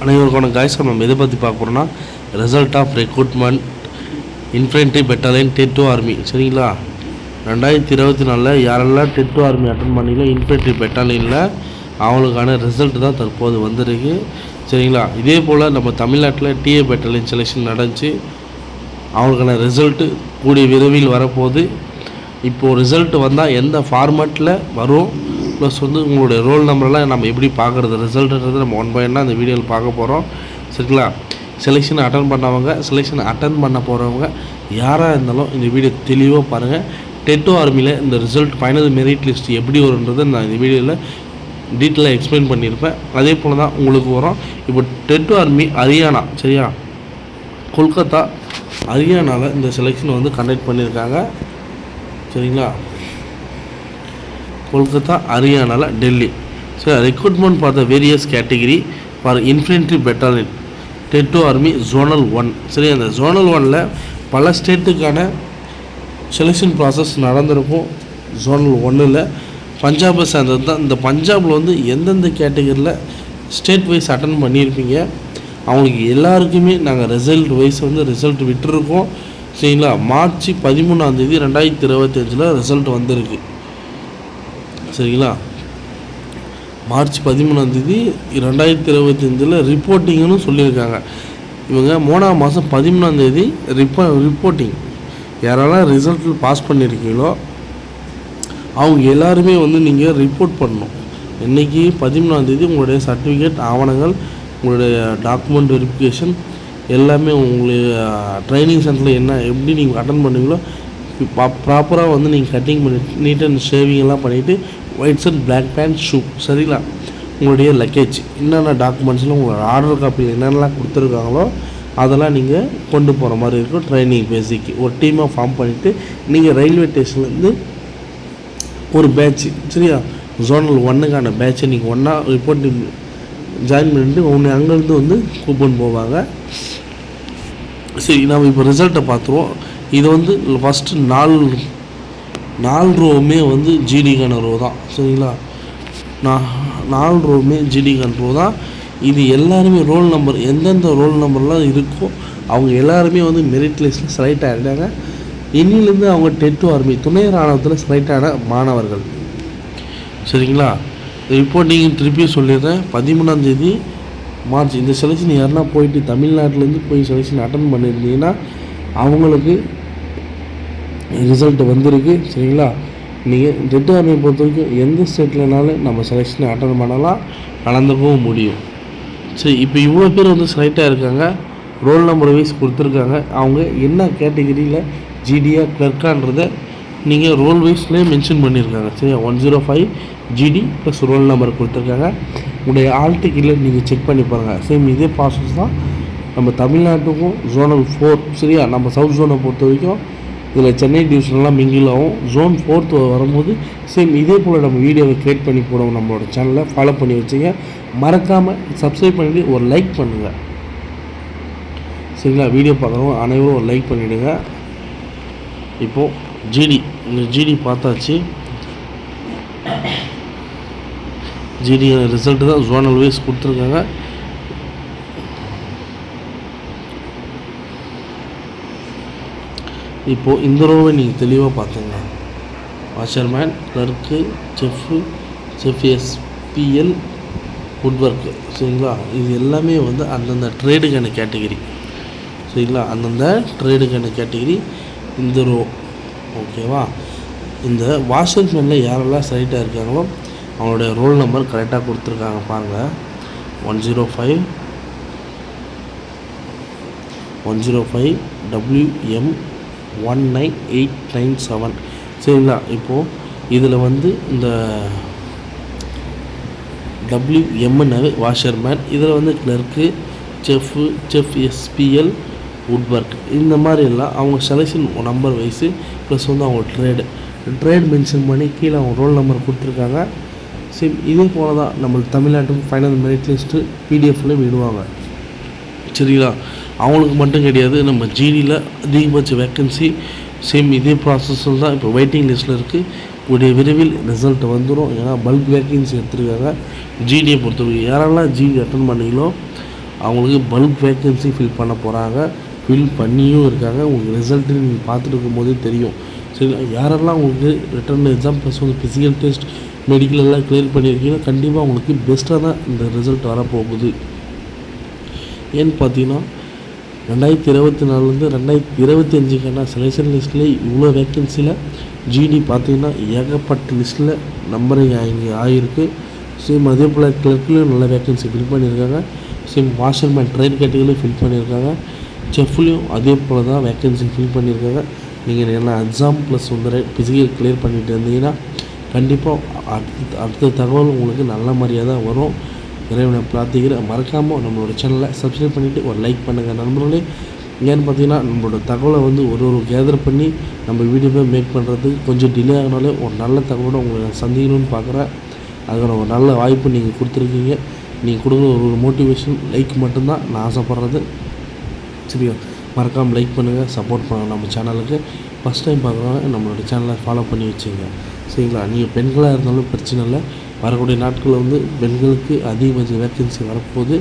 அனைவருக்கான guys நம்ம எதை பற்றி பார்க்க போகிறோம்னா result of recruitment infantry battalion ted army. சரிங்களா, 2024 யாரெல்லாம் டெட் ஆர்மி அட்டன் பண்ணிங்களோ இன்ஃபென்ட்ரி பெட்டாலியனில் அவங்களுக்கான ரிசல்ட் தான் தற்போது வந்திருக்கு. சரிங்களா, இதே போல் நம்ம தமிழ்நாட்டில் டிஏ பெட்டாலியன் செலெக்ஷன் நடந்துச்சு. அவங்களுக்கான ரிசல்ட்டு கூடிய விரைவில் வரப்போகுது. இப்போது ரிசல்ட் வந்தால் எந்த ஃபார்மேட்டில் வரும், ப்ளஸ் உங்களுடைய ரோல் நம்பர்லாம் நம்ம எப்படி பார்க்குறது ரிசல்ட்டுன்றது நம்ம ஒன் பை ஒன்னாக அந்த வீடியோவில் பார்க்க போகிறோம். சரிங்களா, செலெக்ஷன் அட்டன் பண்ணவங்க, செலெக்ஷன் அட்டன் பண்ண போகிறவங்க யாராக இருந்தாலும் இந்த வீடியோ தெளிவாக பாருங்கள். டெட் ஆர்மியில் இந்த ரிசல்ட் ஃபைனல் மெரிட் லிஸ்ட் எப்படி வரும்ன்றதை நான் இந்த வீடியோவில் டீட்டெயிலாக எக்ஸ்பிளைன் பண்ணியிருப்பேன். அதே போல் தான் உங்களுக்கு வரும். இப்போ டெட் ஆர்மி ஹரியானா, சரியா, கொல்கத்தா ஹரியானாவில் இந்த செலெக்ஷன் கண்டக்ட் பண்ணியிருக்காங்க. சரிங்களா, கொல்கத்தா ஹரியானாவில் டெல்லி. சரி, recruitment for the various category for infantry battalion ted army zonal 1. சரி, அந்த ஜோனல் 1ல் பல ஸ்டேட்டுக்கான செலெக்ஷன் ப்ராசஸ் நடந்திருக்கும். ஜோனல் 1ல் பஞ்சாபை சேர்ந்தது தான். இந்த பஞ்சாபில் எந்தெந்த கேட்டகரியில் ஸ்டேட் வைஸ் அட்டன் பண்ணியிருப்பீங்க அவங்களுக்கு எல்லாருக்குமே நாங்கள் ரிசல்ட் வைஸ் ரிசல்ட் விட்டுருக்கோம். சரிங்களா, மார்ச் 13 2025 ரிசல்ட் வந்திருக்கு. சரிங்களா, மார்ச் 13 2025 ரிப்போர்ட்டிங்னு சொல்லியிருக்காங்க. இவங்க 3ஆம் மாதம் 13 ரிப்போர்ட்டிங். யாரெல்லாம் ரிசல்ட்டில் பாஸ் பண்ணியிருக்கீங்களோ அவங்க எல்லாருமே நீங்கள் ரிப்போர்ட் பண்ணணும். இன்றைக்கி 13 உங்களுடைய சர்டிஃபிகேட், ஆவணங்கள், உங்களுடைய டாக்குமெண்ட் வெரிஃபிகேஷன் எல்லாமே உங்களுடைய ட்ரைனிங் சென்டரில் எப்படி நீங்கள் அட்டன் பண்ணுவீங்களோ ப்ராப்பராக நீங்கள் கட்டிங் பண்ணிவிட்டு நீட் அண்ட் ஷேவிங்லாம் பண்ணிவிட்டு white shirt, black pant, shoe. சரிங்களா, உங்களுடைய லக்கேஜ், என்னென்ன டாக்குமெண்ட்ஸில் உங்களோட ஆர்டர் காப்பியில் என்னென்னலாம் கொடுத்துருக்காங்களோ அதெல்லாம் நீங்கள் கொண்டு போகிற மாதிரி இருக்கும். ட்ரைனிங் பேசிக்கு ஒரு டீமாக ஃபார்ம் பண்ணிவிட்டு நீங்கள் ரயில்வே ஸ்டேஷன்லேருந்து ஒரு பேட்ச், சரியா, ஜோனல் 1க்கான பேட்சை நீங்கள் ஒன்றா ரிப்போர்ட் ஜாயின் பண்ணிட்டு ஒன்று அங்கேருந்து கூப்பன் போவாங்க. சரி, நம்ம இப்போ ரிசல்ட்டை பார்த்துருவோம். இது ஃபஸ்ட்டு 4 ரோவுமே ஜிடிக்கான ரோ தான். சரிங்களா, 4 ரோவுமே ஜிடிக்கான ரோ தான். இது எல்லாருமே ரோல் நம்பர் எந்தெந்த ரோல் நம்பர்லாம் இருக்கோ அவங்க எல்லாருமே மெரிட் லிஸ்ட்டில் செலக்ட் ஆகிட்டாங்க. இன்னிலேருந்து அவங்க டெட் ஆர்மி துணை இராணுவத்தில் செலக்ட் ஆன மாணவர்கள். சரிங்களா, ரிப்போர்ட்டிங் திருப்பி சொல்லிடுறேன். 13 மார்ச் இந்த செலெக்ஷன் யாருன்னா போயிட்டு தமிழ்நாட்டிலேருந்து போய் செலெக்ஷன் அட்டன் பண்ணியிருந்தீங்கன்னா அவங்களுக்கு ரிசல்ட் வந்திருக்கு. சரிங்களா, நீங்கள் டெட் ஆர்மியை பொறுத்த வரைக்கும் எந்த ஸ்டேட்லனாலும் நம்ம செலெக்ஷனை அட்டன் பண்ணலாம், கலந்துக்கவும் முடியும். சரி, இப்போ இவ்வளோ பேர் செலக்ட் ஆகிருக்காங்க. ரோல் நம்பர் வைஸ் கொடுத்துருக்காங்க. அவங்க என்ன கேட்டகிரியில் ஜிடியா கிளர்க்கான்றதை நீங்கள் ரோல் வைஸ்லேயே மென்ஷன் பண்ணியிருக்காங்க. சரியா, 105 ஜிடி ப்ளஸ் ரோல் நம்பர் கொடுத்துருக்காங்க. உங்களுடைய ஆல் டிக்கெட்டில் நீங்கள் செக் பண்ணி பாருங்கள். சேம் இதே ப்ராசஸ் தான் நம்ம தமிழ்நாட்டுக்கும் ஜோனல் 4. சரியா, நம்ம சவுத் ஜோனை பொறுத்த வரைக்கும் இதில் சென்னை டிவிஷன்லாம் மிங்கில் ஆகும். ஜோன் 4 வரும்போது சேம் இதே போல் நம்ம வீடியோவை க்ரியேட் பண்ணி போடுவோம். நம்மளோட சேனலை ஃபாலோ பண்ணி வச்சுங்க. மறக்காமல் சப்ஸ்கிரைப் பண்ணிவிட்டு ஒரு லைக் பண்ணுங்கள். சரிங்களா, வீடியோ பார்க்குறவங்க அனைவரும் ஒரு லைக் பண்ணிவிடுங்க. இப்போது இந்த ஜிடி பார்த்தாச்சு. ஜிடி ரிசல்ட்டு தான் ஜோனல் வைஸ் கொடுத்துருக்காங்க. இப்போது இந்த ரோவை நீங்கள் தெளிவாக பார்த்துங்க. Washerman, clerk, chef SPL, would work. சரிங்களா, இது எல்லாமே அந்தந்த ட்ரேடுக்கான கேட்டகிரி. சரிங்களா, அந்தந்த ட்ரேடுக்கான கேட்டகிரி இந்த ரோ. ஓகேவா, இந்த வாஷர்மேனில் யாரெல்லாம் செலக்டாக இருக்காங்களோ அவங்களுடைய ரோல் நம்பர் கரெக்டாக கொடுத்துருக்காங்க பாருங்கள். 105 WM 19897. சரிங்களா, இப்போது இதில் இந்த WMனாவே வாஷர்மேன், இதில் clerk, chef SPL, would work, இந்த மாதிரி எல்லாம் அவங்க செலெக்ஷன் நம்பர் வைஸு ப்ளஸ் அவங்க ட்ரேட் மென்ஷன் பண்ணி கீழே அவங்க ரோல் நம்பர் கொடுத்துருக்காங்க. சேம் இதே போல் தான் நம்ம தமிழ்நாட்டுக்கு ஃபைனல் மெரிட் லிஸ்ட்டு பிடிஎஃப்லேயும் விடுவாங்க. சரிங்களா, அவங்களுக்கு மட்டும் கிடையாது, நம்ம ஜிடியில் அதிகபட்ச வேக்கன்சி சேம் இதே ப்ராசஸில் தான் இப்போ வெயிட்டிங் லிஸ்ட்டில் இருக்குது. கூடிய விரைவில் ரிசல்ட் வந்துடும். ஏன்னா பல்க் வேக்கன்சி எடுத்துருக்காங்க. ஜிடியை பொறுத்தவரைக்கும் யாரெல்லாம் ஜிடி அட்டன் பண்ணீங்களோ அவங்களுக்கு பல்க் வேக்கன்சி ஃபில் பண்ண போகிறாங்க, ஃபில் பண்ணியும் இருக்காங்க. உங்களுக்கு ரிசல்ட்டு நீங்கள் பார்த்துட்டு இருக்கும்போதே தெரியும். சரி, யாரெல்லாம் உங்களுக்கு ரிட்டன் எக்ஸாம் ப்ளஸ் வந்து ஃபிசிக்கல் டெஸ்ட் மெடிக்கல் எல்லாம் கிளியர் பண்ணியிருக்கீங்கன்னா கண்டிப்பாக உங்களுக்கு பெஸ்ட்டாக தான் இந்த ரிசல்ட் வரப்போகுது. ஏன்னு பார்த்தீங்கன்னா 2024 2025க்கான செலெக்ஷன் லிஸ்ட்டில் இவ்வளோ வேக்கன்சியில் ஜிடி பார்த்தீங்கன்னா ஏகப்பட்ட லிஸ்ட்டில் நம்பரிங் ஆகிருக்கு. சேம் அதே போல் கிளர்க்லேயும் நல்ல வேக்கன்சி ஃபில் பண்ணியிருக்காங்க. சேம் வாஷர்மேன் ட்ரெயின் கேட்டகரியிலையும் ஃபில் பண்ணியிருக்காங்க. செஃப்லேயும் அதே போல் தான் வேக்கன்சி ஃபில் பண்ணியிருக்காங்க. நீங்கள் என்ன எக்ஸாம் ப்ளஸ் வந்து ஃபிசிக்கல் கிளியர் பண்ணிட்டு இருந்தீங்கன்னா கண்டிப்பாக அடுத்த தகவல் உங்களுக்கு நல்ல மாதிரியாக தான் வரும். இறைவனை பிரார்த்திக்கிறேன். மறக்காமல் நம்மளோட சேனலை சப்ஸ்கிரைப் பண்ணிவிட்டு ஒரு லைக் பண்ணுங்கள் நண்பர்களே. ஏன்னு பார்த்தீங்கன்னா நம்மளோட தகவலை வந்து ஒரு கேதர் பண்ணி நம்ம வீடியோவே மேக் பண்ணுறதுக்கு கொஞ்சம் டிலே ஆகினாலே ஒரு நல்ல தகவலோடு உங்களை நான் சந்திக்கணும்னு பார்க்குறேன். அதுக்கான ஒரு நல்ல வாய்ப்பு நீங்கள் கொடுத்துருக்கீங்க. நீங்கள் கொடுக்குற ஒரு மோட்டிவேஷன் லைக் மட்டும்தான் நான் ஆசைப்பட்றது. சரியா, மறக்காமல் லைக் பண்ணுங்கள், சப்போர்ட் பண்ணுங்கள். நம்ம சேனலுக்கு ஃபஸ்ட் டைம் பார்க்குறவங்க நம்மளோட சேனலை ஃபாலோ பண்ணி வச்சுங்க. சரிங்களா, நீங்கள் பெண்களாக இருந்தாலும் பிரச்சனை இல்லை. வரக்கூடிய நாட்களில் வந்து பெண்களுக்கு அதிகபட்ச வேக்கன்சி வரப்போகுது.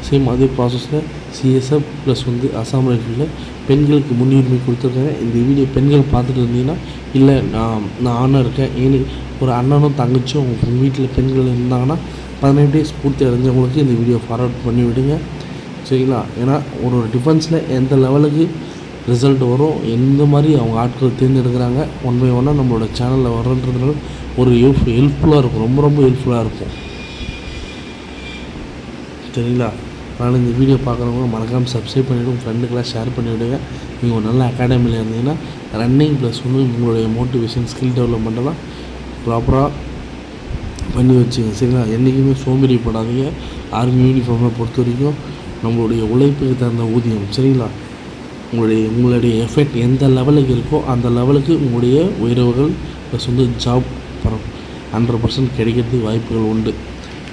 சேம் அதே ப்ராசஸில் சிஎஸ்எஃப் ப்ளஸ் வந்து அசாம் ரைஃபிளில் பெண்களுக்கு முன்னுரிமை கொடுத்துருக்காங்க. இந்த வீடியோ பெண்கள் பார்த்துட்டு இருந்தீங்கன்னா, இல்லை நான் ஆணாக இருக்கேன், ஏன்னு ஒரு அண்ணனும் தங்கச்சியும் உங்கள் வீட்டில் பெண்கள் இருந்தாங்கன்னா 18 டேஸ் பூர்த்தி அடைஞ்சவங்களுக்கு இந்த வீடியோ ஃபார்வர்ட் பண்ணி விடுங்க. சரிங்களா, ஏன்னா ஒரு டிஃபென்ஸில் எந்த லெவலுக்கு ரிசல்ட் வரும், எந்த மாதிரி அவங்க ஆட்கள் தேர்ந்தெடுக்கிறாங்க ஒன் பை ஒன்னாக நம்மளோட சேனலில் வர்றதுனால ஒரு ஹெல்ப்ஃபுல்லாக இருக்கும், ரொம்ப ஹெல்ப்ஃபுல்லாக இருக்கும். சரிங்களா, அதனால் இந்த வீடியோ பார்க்குறவங்க மறக்காமல் சப்ஸ்கிரைப் பண்ணிவிட்டு உங்கள் ஃப்ரெண்டுக்கெல்லாம் ஷேர் பண்ணிவிடுங்க. நீங்கள் ஒரு நல்ல அகாடமியில் இருந்தீங்கன்னா ரன்னிங் ப்ளஸ் வந்து உங்களுடைய மோட்டிவேஷன் ஸ்கில் டெவலப்மெண்ட்டெல்லாம் ப்ராப்பராக பண்ணி வச்சுங்க. சரிங்களா, என்றைக்குமே சோம்பேறிப்படாதீங்க. ஆர்மி யூனிஃபார்மை பொறுத்த வரைக்கும் நம்மளுடைய உழைப்புக்கு தகுந்த ஊதியம். சரிங்களா, உங்களுடைய எஃபெக்ட் எந்த லெவலுக்கு இருக்கோ அந்த லெவலுக்கு உங்களுடைய உயர்வுகள் ப்ளஸ் வந்து ஜாப் 100% கிடைக்கிறதுக்கு வாய்ப்புகள் உண்டு.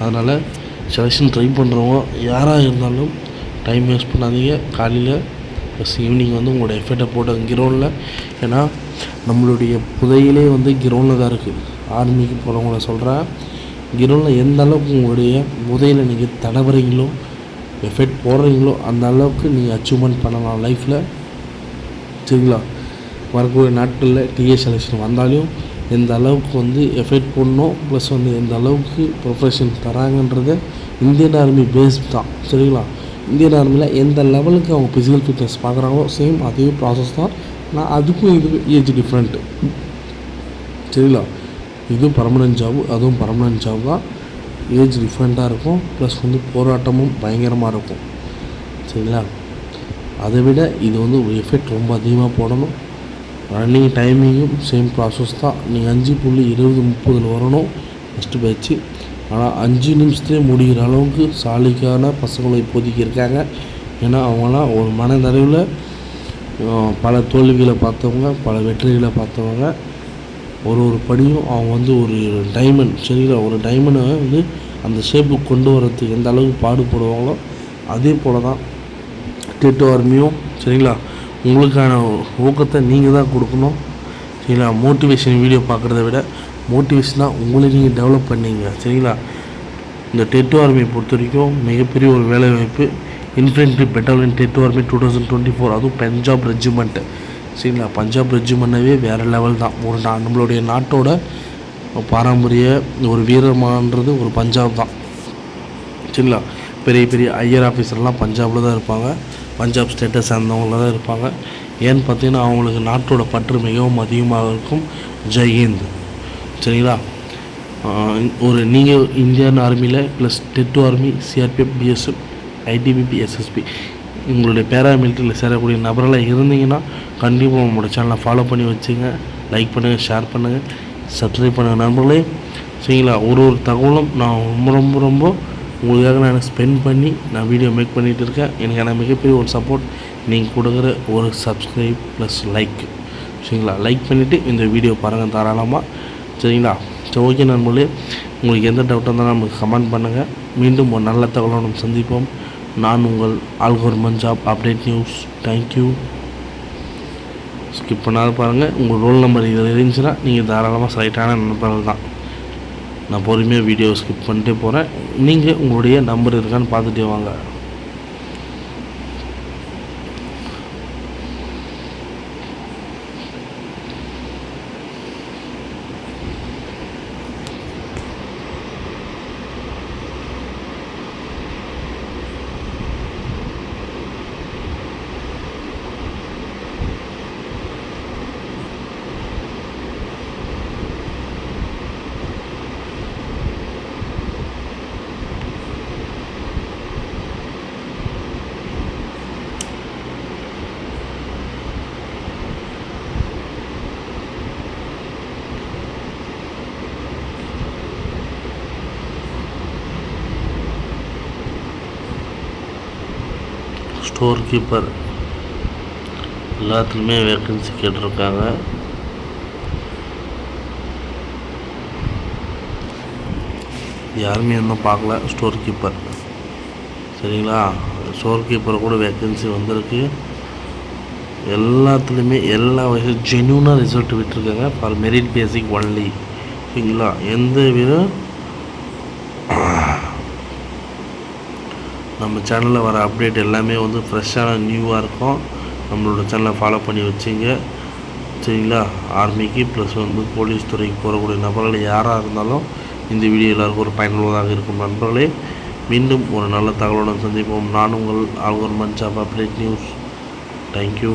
அதனால் செலெக்ஷன் ட்ரை பண்ணுறவங்க யாராக இருந்தாலும் டைம் வேஸ்ட் பண்ணாதீங்க. காலையில் ப்ளஸ் ஈவினிங் வந்து உங்களோட எஃபெக்டை போட்டு கிரௌண்டில், ஏன்னா நம்மளுடைய புதையிலே வந்து கிரௌண்டில் தான் இருக்குது. ஆர்மிக்கு போகிறவங்கள சொல்கிறேன், கிரௌண்டில் எந்த அளவுக்கு உங்களுடைய புதையில் நீங்கள் தடவுறீங்களோ எஃபெக்ட் போடுறீங்களோ அந்த அளவுக்கு நீங்கள் அச்சீவ்மெண்ட் பண்ணலாம் லைஃப்பில். சரிங்களா, வரக்கூடிய நாட்களில் டிஎஸ் செலெக்ஷன் வந்தாலும் எந்த அளவுக்கு வந்து எஃபெக்ட் போடணும் ப்ளஸ் வந்து எந்த அளவுக்கு ப்ரொஃபஷன் தராங்கன்றதை இந்தியன் ஆர்மி பேஸ் தான். சரிங்களா, இந்தியன் ஆர்மியில் எந்த லெவலுக்கு அவங்க ஃபிசிக்கல் ஃபிட்னஸ் பார்க்குறாங்களோ சேம் அதே ப்ராசஸ் தான். ஆனால் அதுக்கும் இது ஏஜ் டிஃப்ரெண்ட்டு. சரிங்களா, இது பர்மனெண்ட் ஜாபு, அதுவும் பர்மனெண்ட் ஜாப் தான். ஏஜ் டிஃப்ரெண்ட்டாக இருக்கும் ப்ளஸ் வந்து போராட்டமும் பயங்கரமாக இருக்கும். சரிங்களா, அதை விட இது வந்து ஒரு எஃபெக்ட் ரொம்ப அதிகமாக போடணும். ரன்னிங் டைமிங்கும் சேம் ப்ராசஸ் தான். நீங்கள் 5.20-30 வரணும் ஃபஸ்ட்டு பேட்ச்சு. ஆனால் 5 நிமிஷத்துலேயே முடிகிற அளவுக்கு சாலிக்கான பசங்களும் இப்போதைக்கு இருக்காங்க. ஏன்னா அவங்களாம் ஒரு மனதளவில் பல தோல்விகளை பார்த்தவங்க, பல வெற்றிகளை பார்த்தவங்க. ஒரு படியும் அவங்க வந்து ஒரு டைமண்ட். சரிங்களா, ஒரு டைமண்டை வந்து அந்த ஷேப்புக்கு கொண்டு வரதுக்கு எந்த அளவுக்கு பாடுபடுவாங்களோ அதே போல் தான் டெட் ஆர்மியும். சரிங்களா, உங்களுக்கான ஊக்கத்தை நீங்கள் தான் கொடுக்கணும். சரிங்களா, மோட்டிவேஷன் வீடியோ பார்க்குறத விட மோட்டிவேஷனாக உங்களை நீங்கள் டெவலப் பண்ணிங்க. சரிங்களா, இந்த டெட் ஆர்மியை பொறுத்த வரைக்கும் மிகப்பெரிய ஒரு வேலைவாய்ப்பு. இன்ஃபென்ட்ரி பெட்டாலியன் டெட் ஆர்மி 2024, அதுவும் பஞ்சாப் ரெஜிமெண்ட்டு. சரிங்களா, பஞ்சாப் ரெஜிமெண்ட்டாவே வேறு லெவல் தான். ஒரு நம்மளுடைய நாட்டோட பாரம்பரிய ஒரு வீரமானது ஒரு பஞ்சாப் தான். சரிங்களா, பெரிய ஐஆர் ஆஃபீஸர்லாம் பஞ்சாபில் தான் இருப்பாங்க, பஞ்சாப் ஸ்டேட்டை சேர்ந்தவங்கள தான் இருப்பாங்க. ஏன்னு பார்த்தீங்கன்னா அவங்களுக்கு நாட்டோட பற்று மிகவும் அதிகமாக இருக்கும். ஜெய்ஹிந்த். சரிங்களா, ஒரு நீங்கள் இந்தியன் ஆர்மியில் plus ted army, CRPF, BSF, ITBP, SSB உங்களுடைய பேராமிலிட்டரியில் சேரக்கூடிய நபரெல்லாம் இருந்தீங்கன்னா கண்டிப்பாக உங்களோட சேனலை ஃபாலோ பண்ணி வச்சுங்க. லைக் பண்ணுங்கள், ஷேர் பண்ணுங்கள், சப்ஸ்கிரைப் பண்ணுங்கள் நண்பர்களே. சரிங்களா, ஒரு தகவலும் நான் ரொம்ப உங்களுக்காக நான் ஸ்பெண்ட் பண்ணி நான் வீடியோ மேக் பண்ணிகிட்டு இருக்கேன். எனக்கான மிகப்பெரிய ஒரு சப்போர்ட் நீங்கள் கொடுக்குற ஒரு சப்ஸ்கிரைப் ப்ளஸ் லைக். சரிங்களா, லைக் பண்ணிவிட்டு இந்த வீடியோ பாருங்கள் தாராளமாக. சரிங்களா, சரி, ஓகே நண்பர்களே, உங்களுக்கு எந்த டவுட்டாக இருந்தாலும் நமக்கு கமெண்ட் பண்ணுங்கள். மீண்டும் ஒரு நல்ல தகவலோடு நம்ம சந்திப்போம். நான் உங்கள் all government job update news. Thank you. Skip பண்ணாத பாருங்கள். உங்கள் ரோல் நம்பர் இதில் இருந்துச்சுன்னா நீங்கள் தாராளமாக செலக்டான நண்பர்கள் தான். நான் பொறுமையாக வீடியோ ஸ்கிப் பண்ணிட்டே போகிறேன். நீங்கள் உங்களுடைய நம்பர் இருக்கான்னு பார்த்துட்டே வாங்க. ஸ்டோர் கீப்பர் எல்லாத்துலேயுமே வேக்கன்சி கேட்டிருக்காங்க. யாருமே இன்னும் பார்க்கல ஸ்டோர் கீப்பர். சரிங்களா, ஸ்டோர் கீப்பர் கூட வேக்கன்சி வந்திருக்கு. எல்லாத்துலேயுமே எல்லா வயசும் ஜென்யூனாக ரிசல்ட் விட்டுருக்காங்க ஃபார் மெரிட் பேசிக் ஒன்லி. சரிங்களா, எந்த வித நம்ம சேனலில் வர அப்டேட் எல்லாமே வந்து ஃப்ரெஷ்ஷான நியூவாக இருக்கும். நம்மளோட சேனலை ஃபாலோ பண்ணி வச்சிங்க. சரிங்களா, ஆர்மிக்கு ப்ளஸ் வந்து போலீஸ் துறைக்கு போகக்கூடிய நபர்கள் யாராக இருந்தாலும் இந்த வீடியோ எல்லாருக்கும் ஒரு பயனுள்ளதாக இருக்கும். நண்பர்களே, மீண்டும் ஒரு நல்ல தகவலுடன் சந்திப்போம். நான் உங்கள் ஆல்கோர் மன்சாப் அப்டேட் நியூஸ். தேங்க்யூ.